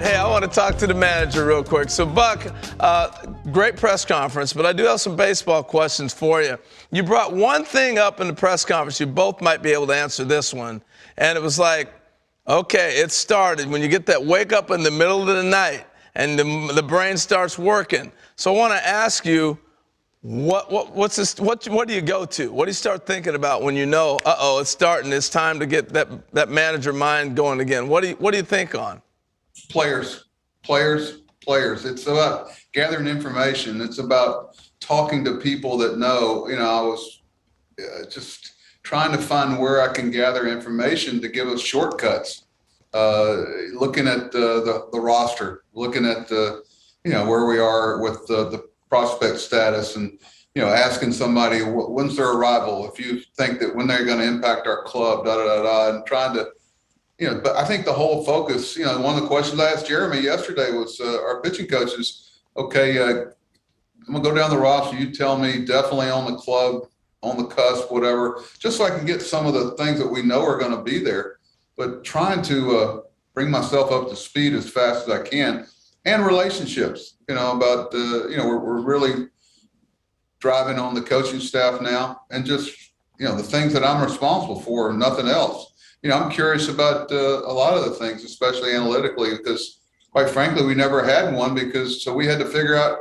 hey, I want to talk to the manager real quick. So, Buck, great press conference, but I do have some baseball questions for you. You brought one thing up in the press conference. You both might be able to answer this one. And it was like, okay, it started when you get that wake up in the middle of the night and the brain starts working. So I want to ask you, what do you go to? What do you start thinking about when you know, it's starting, it's time to get that manager mind going again? What do you think on? Players. It's about gathering information. It's about talking to people that know. I was just trying to find where I can gather information to give us shortcuts. Looking at the roster, looking at where we are with the prospect status, and asking somebody when's their arrival. If you think that when they're going to impact our club, and trying to. But I think the whole focus, one of the questions I asked Jeremy yesterday was our pitching coaches, okay, I'm going to go down the roster. You tell me definitely on the club, on the cusp, whatever, just so I can get some of the things that we know are going to be there. But trying to bring myself up to speed as fast as I can. And relationships, about, we're really driving on the coaching staff now, and just, the things that I'm responsible for and nothing else. I'm curious about a lot of the things, especially analytically, because quite frankly, we never had one so we had to figure out,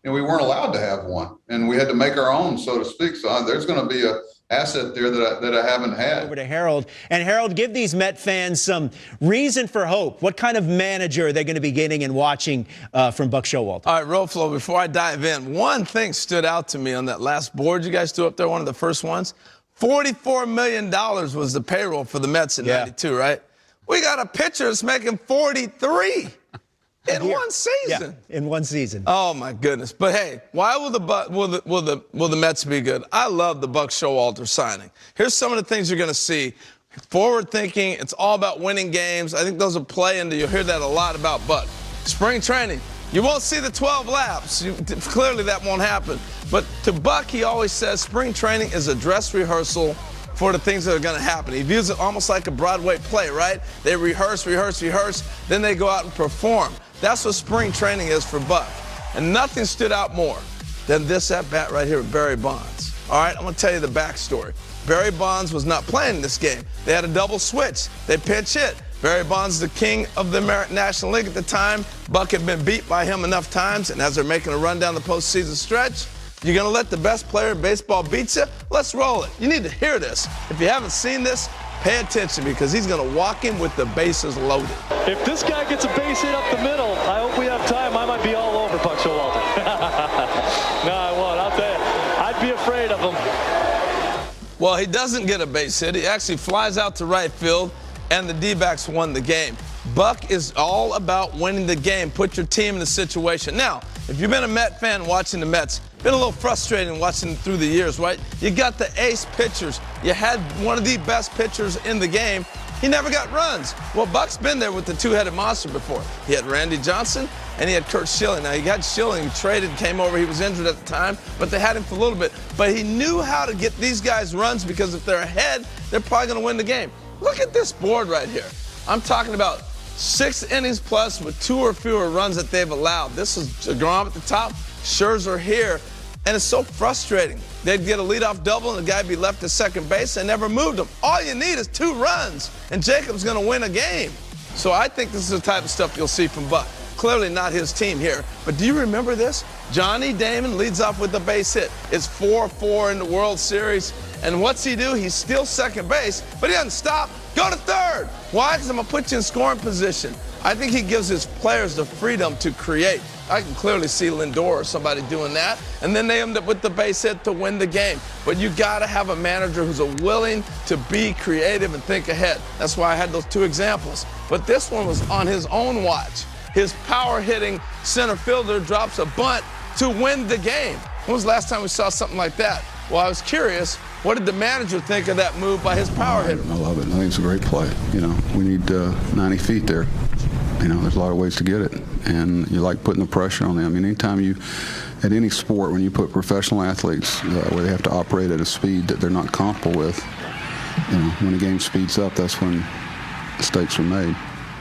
we weren't allowed to have one, and we had to make our own, so to speak. So there's going to be a asset there that I haven't had. Over to Harold. And Harold, give these Met fans some reason for hope. What kind of manager are they going to be getting and watching from Buck Showalter? All right, Roflo, before I dive in, one thing stood out to me on that last board you guys threw up there, one of the first ones. $44 million was the payroll for the Mets in 92, right? We got a pitcher that's making 43 in one season. Yeah, in one season. Oh my goodness! But hey, why will the Mets be good? I love the Buck Showalter signing. Here's some of the things you're going to see. Forward thinking. It's all about winning games. I think those will play into. You'll hear that a lot about Buck. Spring training. You won't see the 12 laps. Clearly that won't happen. But to Buck, he always says spring training is a dress rehearsal for the things that are going to happen. He views it almost like a Broadway play, right? They rehearse, then they go out and perform. That's what spring training is for Buck. And nothing stood out more than this at-bat right here with Barry Bonds. All right, I'm going to tell you the backstory. Barry Bonds was not playing this game. They had a double switch. They pinch hit. Barry Bonds, the king of the National League at the time. Buck had been beat by him enough times, and as they're making a run down the postseason stretch, you're going to let the best player in baseball beat you? Let's roll it. You need to hear this. If you haven't seen this, pay attention, because he's going to walk in with the bases loaded. If this guy gets a base hit up the middle, I hope we have time. I might be all over Buck Showalter. No, I won't. I'll tell you. I'd be afraid of him. Well, he doesn't get a base hit. He actually flies out to right field, and the D-backs won the game. Buck is all about winning the game. Put your team in the situation. Now, if you've been a Met fan watching the Mets, been a little frustrating watching through the years, right? You got the ace pitchers. You had one of the best pitchers in the game. He never got runs. Well, Buck's been there with the two-headed monster before. He had Randy Johnson, and he had Curt Schilling. Now, he got Schilling, he traded, came over. He was injured at the time, but they had him for a little bit. But he knew how to get these guys runs, because if they're ahead, they're probably going to win the game. Look at this board right here. I'm talking about 6 innings plus with 2 or fewer runs that they've allowed. This is DeGrom at the top, Scherzer here, and it's so frustrating. They'd get a leadoff double and the guy be left at second base and never moved him. All you need is 2 runs, and Jacob's going to win a game. So I think this is the type of stuff you'll see from Buck. Clearly not his team here, but do you remember this? Johnny Damon leads off with a base hit. It's 4-4 in the World Series, and what's he do? He steals second base, but he doesn't stop. Go to third. Why? Because I'm going to put you in scoring position. I think he gives his players the freedom to create. I can clearly see Lindor or somebody doing that, and then they end up with the base hit to win the game. But you got to have a manager who's willing to be creative and think ahead. That's why I had those 2 examples. But this one was on his own watch. His power-hitting center fielder drops a bunt to win the game. When was the last time we saw something like that? Well, I was curious, what did the manager think of that move by his power hitter? I love it. I think it's a great play. We need 90 feet there. There's a lot of ways to get it, and you like putting the pressure on them. Anytime at any sport, when you put professional athletes where they have to operate at a speed that they're not comfortable with, when the game speeds up, that's when mistakes are made.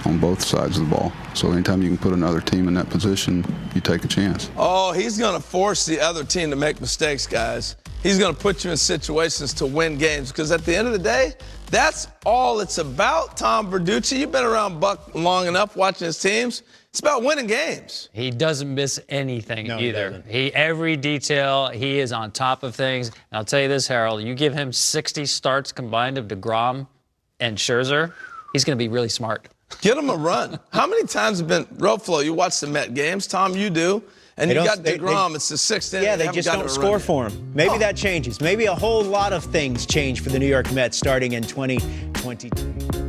on both sides of the ball. So anytime you can put another team in that position, you take a chance. Oh, he's going to force the other team to make mistakes, guys. He's going to put you in situations to win games because at the end of the day, that's all it's about. Tom Verducci, you've been around Buck long enough watching his teams. It's about winning games. He doesn't miss anything either. He doesn't. Every detail, he is on top of things. And I'll tell you this, Harold, you give him 60 starts combined of DeGrom and Scherzer, he's going to be really smart. Get him a run. How many times have been Roflo? You watch the Met games, Tom. You do, and you got DeGrom. It's the sixth inning. Yeah, they just don't score for him. Maybe that changes. Maybe a whole lot of things change for the New York Mets starting in 2022.